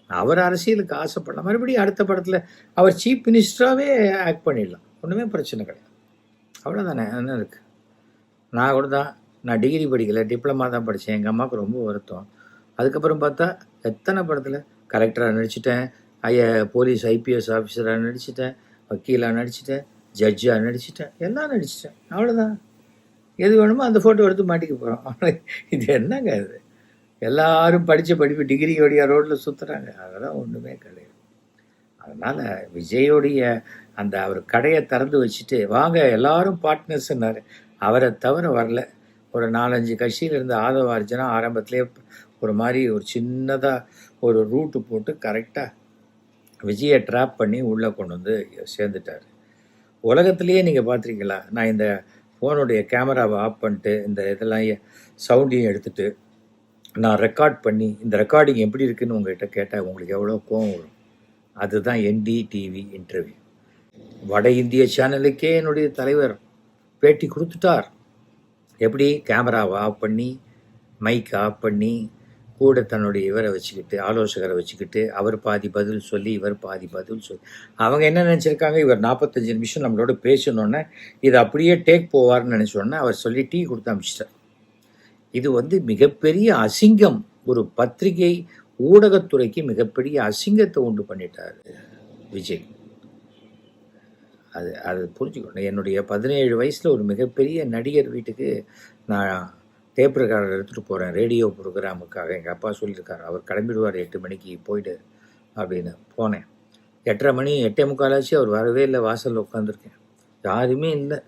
அவர் அரசியலுக்கு ஆசைப்படலாம். மறுபடியும் அடுத்த படத்தில் அவர் சீஃப் மினிஸ்டராகவே ஆக்ட் பண்ணிடலாம், ஒன்றுமே பிரச்சனை கிடையாது. அவ்வளோதானே, என்ன இருக்குது? நான் கூட தான், நான் டிகிரி படிக்கலை, டிப்ளமா தான் படித்தேன். எங்கள் அம்மாவுக்கு ரொம்ப வருத்தம். அதுக்கப்புறம் பார்த்தா எத்தனை படத்தில் கலெக்டராக நடிச்சிட்டேன், போலீஸ் ஐபிஎஸ் ஆஃபீஸராக நடிச்சிட்டேன், வக்கீலாக நடிச்சிட்டேன், ஜட்ஜாக நடிச்சிட்டேன், எல்லாம் நடிச்சிட்டேன். அவ்வளோதான். எது வேணுமோ அந்த ஃபோட்டோ எடுத்து மாட்டிக்க போகிறோம். இது என்னங்க இது? எல்லாரும் படித்த படிப்பு டிகிரி வழியாக ரோட்டில் சுற்றுறாங்க. அதெல்லாம் ஒன்றுமே கிடையாது. அதனால் விஜயோடைய அவர் கடையை திறந்து வச்சுட்டு வாங்க எல்லாரும் பார்ட்னர்ஸ்னார். அவரை தவிர வரல. ஒரு 4-5 கட்சியில் இருந்த ஆதவ அர்ஜுனா ஆரம்பத்திலே ஒரு மாதிரி ஒரு சின்னதாக ஒரு ரூட்டு போட்டு கரெக்டாக விஜயை ட்ராப் பண்ணி உள்ளே கொண்டு சேர்ந்துட்டார். உலகத்துலேயே நீங்கள் பார்த்துருக்கீங்களா? நான் இந்த ஃபோனுடைய கேமராவை ஆஃப் பண்ணிட்டு இந்த இதெல்லாம் சவுண்டையும் எடுத்துகிட்டு நான் ரெக்கார்ட் பண்ணி இந்த ரெக்கார்டிங் எப்படி இருக்குன்னு உங்கள்கிட்ட கேட்டால் உங்களுக்கு எவ்வளோ கோவம் வரும். அதுதான் NDTV இன்டர்வியூ. வட இந்திய சேனலுக்கே என்னுடைய தலைவர் பேட்டி கொடுத்துட்டார். எப்படி கேமராவை ஆஃப் பண்ணி மைக் ஆஃப் பண்ணி கூட தன்னுடைய இவரை வச்சுக்கிட்டு ஆலோசகரை வச்சுக்கிட்டு அவர் பாதி பதில் சொல்லி இவர் பாதி பதில் சொல்லி அவங்க என்ன நினச்சிருக்காங்க, இவர் 45 நிமிஷம் நம்மளோட பேசணுன்னே இதை அப்படியே டேக் போவார்னு நினச்சோன்னே அவர் சொல்லி டீ கொடுத்து அனுப்பிச்சிட்டார். இது மிகப்பெரிய அசிங்கம். ஒரு பத்திரிகை ஊடகத்துறைக்கு மிகப்பெரிய அசிங்கத்தை உண்டு பண்ணிட்டார் விஜய். அது புரிஞ்சுக்கணும். என்னுடைய 17 வயசில் ஒரு மிகப்பெரிய நடிகர் வீட்டுக்கு நான் டேப் ரெக்கார்டர் எடுத்துகிட்டு போகிறேன் ரேடியோ ப்ரோக்ராமுக்காக. எங்கள் அப்பா சொல்லியிருக்காரு, அவர் கிளம்பிடுவார் 8 மணிக்கு போயிடு அப்படின்னு. போனேன். 8:30 மணி 8:45 ஆச்சு. அவர் வரவே இல்லை. வாசலில் உட்காந்துருக்கேன், யாருமே இல்லை.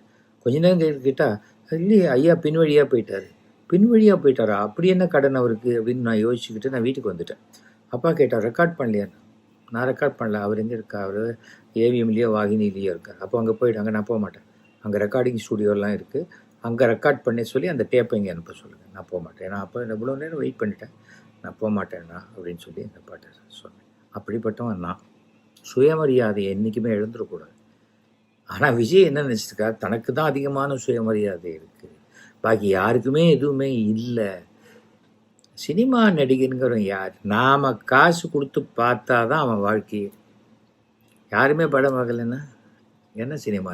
கொஞ்ச நேரம் கேட்டால் இல்லையே ஐயா பின்வழியாக போயிட்டார். பின்வழியாக போயிட்டாரா? அப்படி என்ன கடன் அவருக்கு அப்படின்னு நான் யோசிச்சுக்கிட்டு நான் வீட்டுக்கு வந்துட்டேன். அப்பா கேட்டார், ரெக்கார்ட் பண்ணலையான்னு. நான் ரெக்கார்ட் பண்ணல. அவர் எங்கே இருக்கா? அவர் ஏவிஎம்லேயோ வாகினிலேயோ இருக்கார். அப்போ அங்கே போயிட்டாங்க. நான் போக மாட்டேன். அங்கே ரெக்கார்டிங் ஸ்டூடியோலாம் இருக்குது, அங்கே ரெக்கார்ட் பண்ணி சொல்லி அந்த டேப்பை இங்கே அனுப்ப சொல்லுங்கள். நான் போக மாட்டேன். நான் அப்போ எவ்வளோ நேரம் வெயிட் பண்ணிட்டேன், நான் போக மாட்டேன்னா அப்படின்னு சொல்லி அந்த பாட்டை சொன்னேன். அப்படிப்பட்டவன் நான். சுயமரியாதையை என்றைக்குமே எழுந்துடக்கூடாது. ஆனால் விஜய் என்ன நினச்சிருக்கா, தனக்கு தான் அதிகமான சுயமரியாதை இருக்குது, பாக்கி யாருக்குமே எதுவுமே இல்லை. சினிமா நடிகனுங்கிறவன் யார்? நாம் காசு கொடுத்து பார்த்தா தான் அவன் வாழ்க்கையே. யாருமே படம் பார்க்கலன்னா என்ன சினிமா?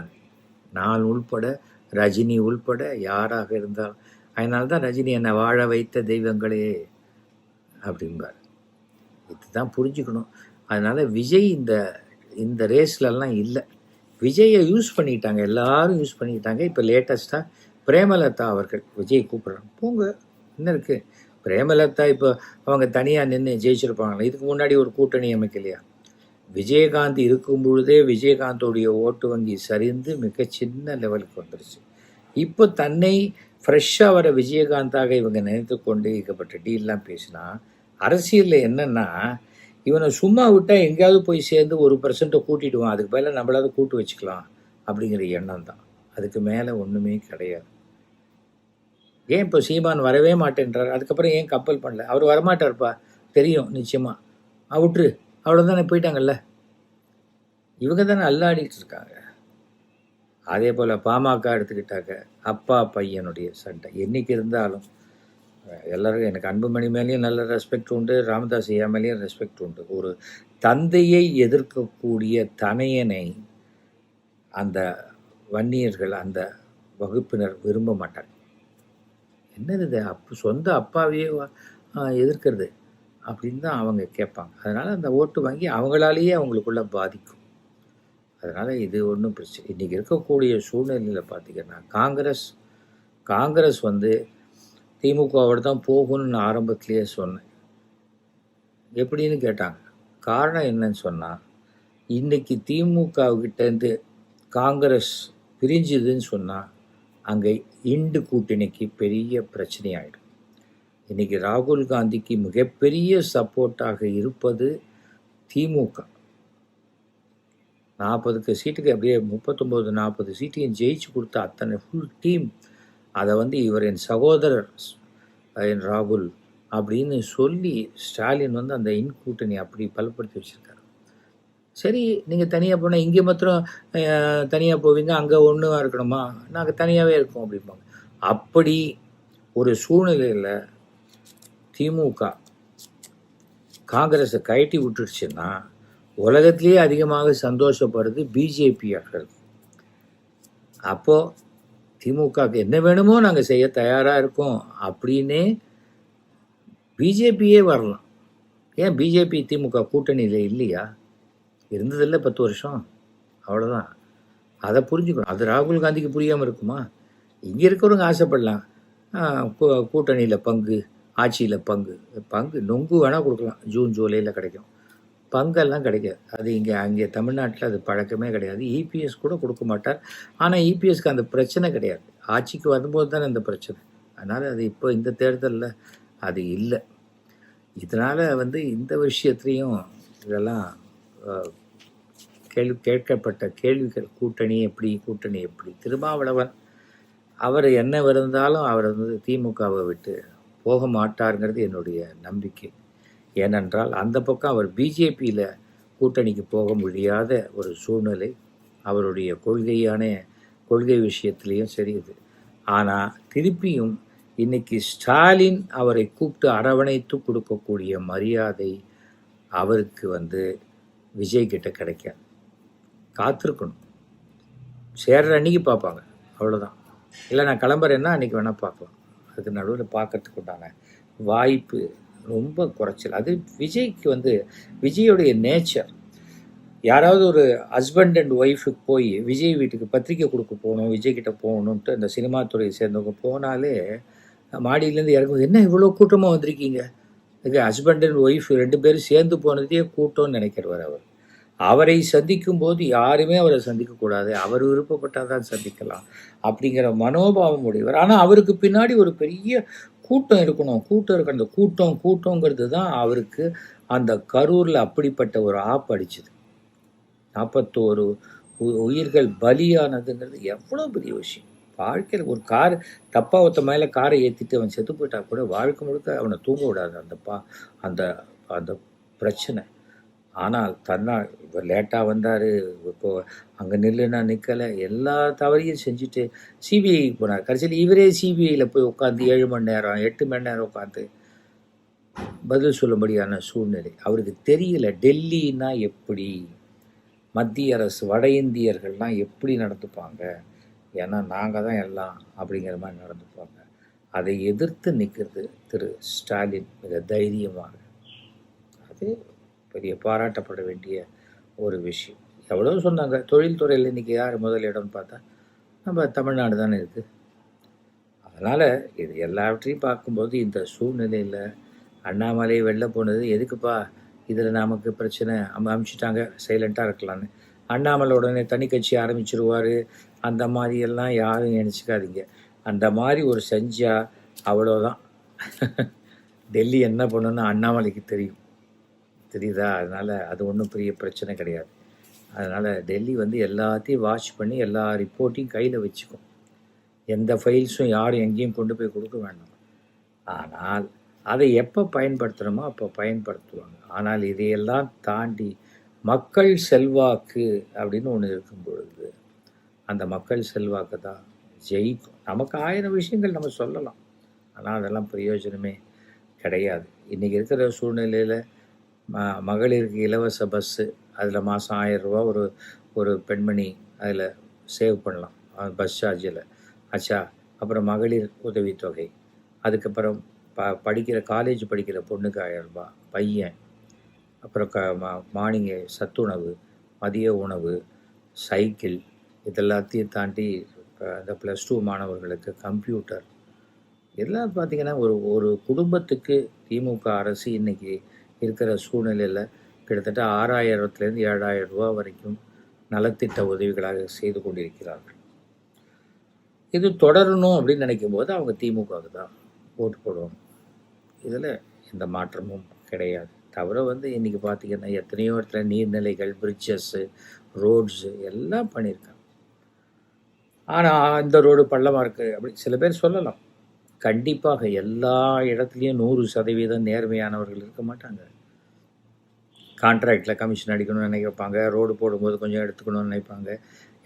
நான் உள்பட, ரஜினி உள்பட யாராக இருந்தாலும் அதனால தான் ரஜினி என்னை வாழ வைத்த தெய்வங்களே அப்படிம்பார். இதுதான் புரிஞ்சுக்கணும். அதனால் விஜய் இந்த இந்த ரேஸ்லலாம் இல்லை. விஜயை யூஸ் பண்ணிட்டாங்க, எல்லாரும் யூஸ் பண்ணிக்கிட்டாங்க. இப்போ லேட்டஸ்ட்டாக பிரேமலதா அவர்கள் விஜய் கூப்பிட்றாங்க, போங்க, என்ன இருக்குது. பிரேமலதா இப்போ அவங்க தனியாக நின்று ஜெயிச்சிருப்பாங்களா? இதுக்கு முன்னாடி ஒரு கூட்டணி அமைக்கலையா? விஜயகாந்த் இருக்கும் பொழுதே விஜயகாந்தோடைய ஓட்டு வங்கி சரிந்து மிக சின்ன லெவலுக்கு வந்துருச்சு. இப்போ தன்னை ஃப்ரெஷ்ஷாக வர விஜயகாந்தாக இவங்க நினைத்து கொண்டு ஏகப்பட்ட டீல்லாம் பேசினா, அரசியலில் என்னென்னா இவனை சும்மா விட்டால் எங்கேயாவது போய் சேர்ந்து 1% கூட்டிடுவான், அதுக்கு மேலே நம்மளாவது கூட்டு வச்சுக்கலாம் அப்படிங்கிற எண்ணம் தான். அதுக்கு மேலே ஒன்றுமே கிடையாது. ஏன் இப்போ சீமான் வரவே மாட்டேன்றார், அதுக்கப்புறம் ஏன் கப்பல் பண்ணல? அவர் வரமாட்டார்ப்பா, தெரியும் நிச்சயமாக, விட்டுரு, அவ்வளோதானே, போயிட்டாங்கல்ல. இவங்க தானே அல்லாடிட்டு இருக்காங்க. அதே போல் பாமக எடுத்துக்கிட்டாக்க அப்பா பையனுடைய சண்டை என்றைக்கு இருந்தாலும் எல்லாருக்கும் எனக்கு அன்புமணி மேலேயும் நல்ல ரெஸ்பெக்ட் உண்டு, ராமதாஸ் ஐயா மேலேயும் ரெஸ்பெக்ட் உண்டு. ஒரு தந்தையை எதிர்க்கக்கூடிய தனையனை அந்த வன்னியர்கள், அந்த வகுப்பினர் விரும்ப மாட்டாங்க. என்னது இது, சொந்த அப்பாவையே எதிர்க்கிறது அப்படின்னு தான் அவங்க கேட்பாங்க. அதனால் அந்த ஓட்டு வாங்கி அவங்களாலேயே அவங்களுக்குள்ள பாதிக்கும். அதனால் இது ஒன்றும் பிரச்சனை. இன்றைக்கி இருக்கக்கூடிய சூழ்நிலையில் பார்த்திங்கன்னா காங்கிரஸ் வந்து திமுகவோடு தான் போகணும்னு நான் ஆரம்பத்திலேயே சொன்னேன். எப்படின்னு கேட்டாங்க. காரணம் என்னன்னு சொன்னால், இன்றைக்கி திமுகவுக்கிட்டேருந்து காங்கிரஸ் பிரிஞ்சுதுன்னு சொன்னால் அங்கே இண்டு கூட்டணிக்கு பெரிய பிரச்சனையாயிடும். இன்றைக்கி ராகுல் காந்திக்கு மிகப்பெரிய சப்போர்ட்டாக இருப்பது திமுக. 40 சீட்டுக்கு அப்படியே 39-40 சீட்டையும் ஜெயிச்சு கொடுத்த அத்தனை ஃபுல் டீம் அதை வந்து இவர் என் சகோதரர் என் ராகுல் அப்படின்னு சொல்லி ஸ்டாலின் வந்து அந்த இன் கூட்டணி அப்படி பலப்படுத்தி வச்சுருக்காரு. சரி, நீங்கள் தனியாக போனால் இங்கே மாத்திரம் தனியாக போவீங்க, அங்கே ஒன்றுவா இருக்கணுமா, நாங்கள் தனியாகவே இருக்கோம் அப்படிம்பாங்க. அப்படி ஒரு சூழ்நிலையில் திமுக காங்கிரஸை கழட்டி விட்டுடுச்சுன்னா உலகத்திலேயே அதிகமாக சந்தோஷப்படுறது பிஜேபியார்கள். அப்போது திமுகவுக்கு என்ன வேணுமோ நாங்கள் செய்ய தயாராக இருக்கோம் அப்படின்னே பிஜேபியே வரலாம். ஏன் பிஜேபி திமுக கூட்டணியில் இல்லையா? இருந்ததில்லை 10 வருஷம், அவ்வளோதான். அதை புரிஞ்சுக்கணும். அது ராகுல் காந்திக்கு புரியாமல் இருக்குமா? இங்கே இருக்கிறவங்க ஆசைப்படலாம், கூட்டணியில் பங்கு, ஆட்சியில் பங்கு நொங்கு வேணால் கொடுக்கலாம், ஜூன் ஜூலையில் கிடைக்கும், பங்கெல்லாம் கிடைக்காது. அது அங்கே தமிழ்நாட்டில் அது பழக்கமே கிடையாது. இபிஎஸ் கூட கொடுக்க மாட்டார். ஆனால் இபிஎஸ்க்கு அந்த பிரச்சனை கிடையாது, ஆட்சிக்கு வரும்போது தானே அந்த பிரச்சனை. அதனால் அது இப்போ இந்த தேர்தலில் அது இல்லை. இதனால் வந்து இந்த விஷயத்துலேயும் இதெல்லாம் கேட்கப்பட்ட கேள்விகள், கூட்டணி எப்படி திருமாவளவன் அவர் என்ன இருந்தாலும் அவர் வந்து திமுகவை விட்டு போக மாட்டாருங்கிறது என்னுடைய நம்பிக்கை. ஏனென்றால் அந்த பக்கம் அவர் பிஜேபியில் கூட்டணிக்கு போக முடியாத ஒரு சூழ்நிலை அவருடைய கொள்கை விஷயத்துலேயும் சரியுது. ஆனால் திருப்பியும் இன்னைக்கு ஸ்டாலின் அவரை கூப்பிட்டு அரவணைத்து கொடுக்கக்கூடிய மரியாதை அவருக்கு வந்து விஜய் கிட்ட கிடைக்காது. காத்திருக்கணும், சேர்ற அன்றைக்கி பார்ப்பாங்க, அவ்வளோதான். இல்லை நான் கிளம்புறேன்னா அன்றைக்கி வேணால் பார்க்கலாம். அதுக்கு நடுவில் பார்க்கறதுக்கு உண்டான வாய்ப்பு ரொம்ப குறைச்சல். அது விஜய்க்கு வந்து விஜயோடைய நேச்சர். யாராவது ஒரு ஹஸ்பண்ட் அண்ட் ஒய்ஃபுக்கு போய் விஜய் வீட்டுக்கு பத்திரிக்கை கொடுக்க போகணும், விஜய்கிட்ட போகணுன்ட்டு அந்த சினிமா துறையை சேர்ந்தவங்க போனாலே மாடியிலேருந்து இறங்கும்போது, என்ன இவ்வளோ கூட்டமாக வந்திருக்கீங்க, இது ஹஸ்பண்ட் அண்ட் ஒய்ஃப் 2 பேரும் சேர்ந்து போனதே கூட்டம்னு நினைக்கிறவர். அவரை சந்திக்கும் போது யாருமே அவரை சந்திக்கக்கூடாது, அவர் விருப்பப்பட்டால் தான் சந்திக்கலாம் அப்படிங்கிற மனோபாவம் உடையவர். ஆனால் அவருக்கு பின்னாடி ஒரு பெரிய கூட்டம் இருக்கணும், அந்த கூட்டங்கிறது தான் அவருக்கு அந்த கரூரில் அப்படிப்பட்ட ஒரு ஆப்பு அடிச்சுது. 41 உயிர்கள் பலியானதுங்கிறது எவ்வளோ பெரிய விஷயம். வாழ்க்கையில் ஒரு கார் தப்பாக ஒருத்த மேலே காரை ஏற்றிட்டு அவன் செத்து போயிட்டா கூட வாழ்க்கை முழுக்க அவனை தூங்க விடாது அந்த அந்த பிரச்சனை. ஆனால் தன்னால் இவர் லேட்டாக வந்தார், இப்போது அங்கே நில்லுன்னா நிற்கலை, எல்லா தவறையும் செஞ்சுட்டு சிபிஐக்கு போனார். கடைசியில் இவரே சிபிஐயில் போய் உட்காந்து 7 மணி நேரம் 8 மணி நேரம் உட்காந்து பதில் சொல்லும்படியான சூழ்நிலை. அவருக்கு தெரியல டெல்லின்னா எப்படி, மத்திய அரசு வட இந்தியர்கள்லாம் எப்படி நடந்துப்பாங்க, ஏன்னா நாங்கள் தான் எல்லாம் அப்படிங்கிற மாதிரி நடந்துப்பாங்க. அதை எதிர்த்து நிற்கிறது திரு ஸ்டாலின் மிக தைரியமாக. அது பெரிய பாராட்டப்பட வேண்டிய ஒரு விஷயம். எவ்வளோ சொன்னாங்க, தொழில்துறையில் இன்றைக்கி யார் முதலிடம்னு பார்த்தா நம்ம தமிழ்நாடு தானே இருக்குது. அதனால் இது எல்லாவற்றையும் பார்க்கும்போது இந்த சூழ்நிலையில் அண்ணாமலை வெளில போனது எதுக்குப்பா, இதில் நமக்கு பிரச்சனை, அமுச்சிட்டாங்க சைலண்ட்டாக இருக்கலான்னு. அண்ணாமலை உடனே தனி கட்சி ஆரம்பிச்சிருவார், அந்த மாதிரியெல்லாம் யாரும் நினச்சிக்காதீங்க. அந்த மாதிரி ஒரு செஞ்சால் அவ்வளோதான். டெல்லி என்ன பண்ணணும்னு அண்ணாமலைக்கு தெரியுதா? அதனால் அது ஒன்றும் பெரிய பிரச்சனை கிடையாது. அதனால் டெல்லி வந்து எல்லாத்தையும் வாட்ச் பண்ணி எல்லா ரிப்போர்ட்டையும் கையில் வச்சுக்கும். எந்த ஃபைல்ஸும் யாரும் எங்கேயும் கொண்டு போய் கொடுக்க வேண்டாம். ஆனால் அதை எப்போ பயன்படுத்துகிறோமோ அப்போ பயன்படுத்துவாங்க. ஆனால் இதையெல்லாம் தாண்டி மக்கள் செல்வாக்கு அப்படின்னு ஒன்று இருக்கும் பொழுது அந்த மக்கள் செல்வாக்கு தான் ஜெயிக்கும். நமக்கு 1000 விஷயங்கள் நம்ம சொல்லலாம், ஆனால் அதெல்லாம் பிரயோஜனமே கிடையாது. இன்றைக்கி இருக்கிற சூழ்நிலையில் மகளிருக்கு இலவச பஸ்ஸு, அதில் மாதம் 1000 ரூபா ஒரு பெண்மணி அதில் சேவ் பண்ணலாம் பஸ் சார்ஜில். ஆச்சா, அப்புறம் மகளிர் உதவித்தொகை, அதுக்கப்புறம் படிக்கிற காலேஜ் படிக்கிற பொண்ணுக்கு 1000 ரூபா, பையன், அப்புறம் மார்னிங்கு சத்துணவு, மதிய உணவு, சைக்கிள், இதெல்லாத்தையும் தாண்டி இந்த +2 மாணவர்களுக்கு கம்ப்யூட்டர். இதெல்லாம் பார்த்திங்கன்னா ஒரு குடும்பத்துக்கு திமுக அரசு இன்றைக்கி இருக்கிற சூழ்நிலையில் கிட்டத்தட்ட 6000லேருந்து 7000 ரூபா வரைக்கும் நலத்திட்ட உதவிகளாக செய்து கொண்டிருக்கிறார்கள். இது தொடரணும் அப்படின்னு நினைக்கும் போது அவங்க திமுகவுக்கு தான் ஓட்டு போடுவாங்க. இதில் எந்த மாற்றமும் கிடையாது. தவிர வந்து இன்றைக்கி பார்த்திங்கன்னா எத்தனையோ இடத்துல நீர்நிலைகள், பிரிட்ஜஸ்ஸு, ரோட்ஸு எல்லாம் பண்ணியிருக்காங்க. ஆனால் இந்த ரோடு பள்ளமாக இருக்குது அப்படி சில பேர் சொல்லலாம். கண்டிப்பாக எல்லா இடத்துலையும் 100% நேர்மையானவர்கள் இருக்க மாட்டாங்க. கான்ட்ராக்டில் கமிஷன் அடிக்கணும்னு நினைப்பாங்க, ரோடு போடும்போது கொஞ்சம் எடுத்துக்கணும்னு நினைப்பாங்க,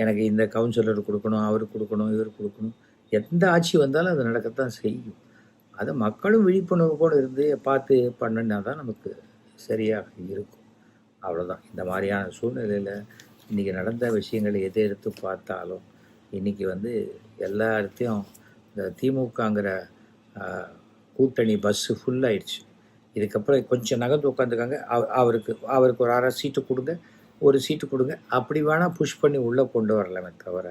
எனக்கு இந்த கவுன்சிலர் கொடுக்கணும், அவருக்கு கொடுக்கணும், இவர் கொடுக்கணும். எந்த ஆட்சி வந்தாலும் அது நடக்கத்தான் செய்யும். அதை மக்களும் விழிப்புணர்வோடு இருந்து பார்த்து பண்ணினா தான் நமக்கு சரியாக இருக்கும். அவ்வளோதான். இந்த மாதிரியான சூழ்நிலையில் இன்றைக்கி நடந்த விஷயங்களை எதை எடுத்து பார்த்தாலும் இன்றைக்கி வந்து எல்லா இடத்தையும் இந்த திமுகங்கிற கூட்டணி பஸ்ஸு ஃபுல்லாகிடுச்சு. இதுக்கப்புறம் கொஞ்சம் நகர்ந்து உட்காந்துக்காங்க, அவருக்கு ஒரு 1/2 சீட்டு கொடுங்க, ஒரு சீட்டு கொடுங்க, அப்படி வேணால் புஷ் பண்ணி உள்ளே கொண்டு வரலாமே தவிர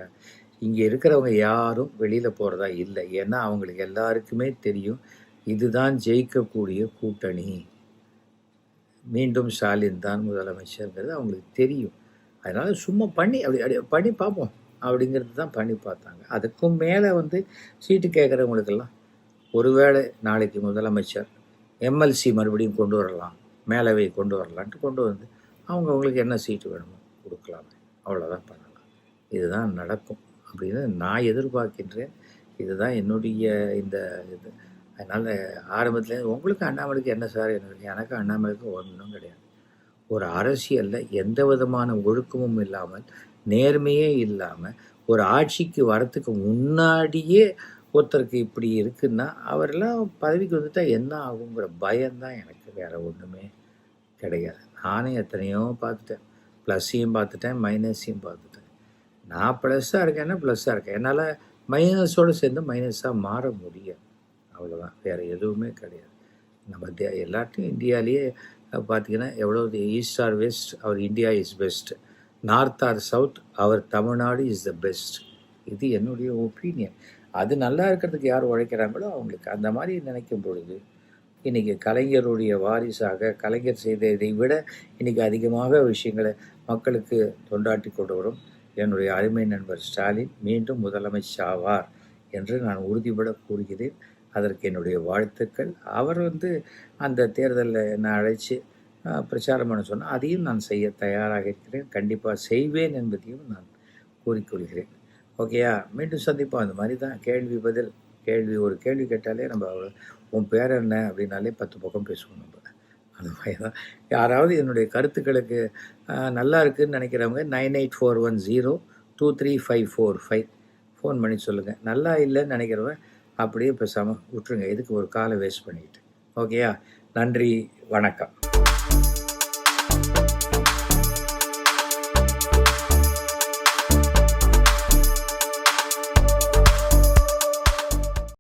இங்கே இருக்கிறவங்க யாரும் வெளியில் போகிறதா இல்லை. ஏன்னா அவங்களுக்கு எல்லாருக்குமே தெரியும் இதுதான் ஜெயிக்கக்கூடிய கூட்டணி, மீண்டும் ஸ்டாலின் தான் முதலமைச்சருங்கிறது அவங்களுக்கு தெரியும். அதனால் சும்மா பண்ணி அப்படி பண்ணி பார்ப்போம் அப்படிங்கிறது தான் பண்ணி பார்த்தாங்க. அதுக்கும் மேலே வந்து சீட்டு கேட்குறவங்களுக்கெல்லாம் ஒருவேளை நாளைக்கு முதலமைச்சர் எம்எல்சி மறுபடியும் கொண்டு வரலாம், மேலவை கொண்டு வரலான்ட்டு கொண்டு வந்து அவங்களுக்கு என்ன சீட்டு வேணுமோ கொடுக்கலாம், அவ்வளோதான் பண்ணலாம். இதுதான் நடக்கும் அப்படின்னு நான் எதிர்பார்க்கின்றேன். இதுதான் என்னுடைய இந்த இது. அதனால் ஆரம்பத்தில் உங்களுக்கு அண்ணாமலைக்கு என்ன சார், எனக்கு அண்ணாமலைக்கு ஒன்றும் கிடையாது. ஒரு அரசியலில் எந்த விதமான ஒழுக்கமும் இல்லாமல், நேர்மையே இல்லாமல், ஒரு ஆட்சிக்கு வரத்துக்கு முன்னாடியே ஒருத்தருக்கு இப்படி இருக்குன்னா அவரெல்லாம் பதவிக்கு வந்துட்டால் என்ன ஆகுங்கிற பயம்தான் எனக்கு, வேறு ஒன்றுமே கிடையாது. நானே எத்தனையோ பார்த்துட்டேன், ப்ளஸ்ஸையும் பார்த்துட்டேன், மைனஸையும் பார்த்துட்டேன். நான் ப்ளஸ்ஸாக இருக்கேன்னா ப்ளஸ்ஸாக இருக்கேன், என்னால் மைனஸோடு சேர்ந்து மைனஸாக மாற முடியாது. அவ்வளோதான், வேறு எதுவுமே கிடையாது. நம்ம எல்லாத்தையும் இந்தியாவிலேயே பார்த்திங்கன்னா எவ்வளோ east or west, our India is best, north or south, our Tamil Nadu is the best. இது என்னுடைய ஒப்பீனியன். அது நல்லா இருக்கிறதுக்கு யார் உழைக்கிறாங்களோ அவங்களுக்கு அந்த மாதிரி நினைக்கும் பொழுது இன்றைக்கி கலைஞருடைய வாரிசாக கலைஞர் செய்ததை விட இன்றைக்கி அதிகமாக விஷயங்களை மக்களுக்கு தொண்டாட்டி கொண்டு வரும் என்னுடைய அருமை நண்பர் ஸ்டாலின் மீண்டும் முதலமைச்சர் ஆவார் என்று நான் உறுதிபட கூறுகிறேன். அதற்கு என்னுடைய வாழ்த்துக்கள். அவர் வந்து அந்த தேர்தலில் என்னை அழைச்சி பிரச்சாரம் பண்ண சொன்னால் அதையும் நான் செய்ய தயாராக இருக்கிறேன், கண்டிப்பாக செய்வேன் என்பதையும் நான் கூறிக்கொள்கிறேன். ஓகேயா, மீண்டும் சந்திப்போம். அந்த மாதிரி தான் கேள்வி பதில். ஒரு கேள்வி கேட்டாலே நம்ம உன் பேர் என்ன அப்படின்னாலே 10 பக்கம் பேசுவோம் நம்ம. அந்த மாதிரி தான். யாராவது என்னுடைய கருத்துக்களுக்கு நல்லா இருக்குதுன்னு நினைக்கிறவங்க 9841023545 ஃபோன் பண்ணி சொல்லுங்கள். நல்லா இல்லைன்னு நினைக்கிறவங்க அப்படியே பேசாமல் விட்டுருங்க, எதுக்கு ஒரு காலை வேஸ்ட் பண்ணிக்கிட்டு. ஓகேயா, நன்றி, வணக்கம்.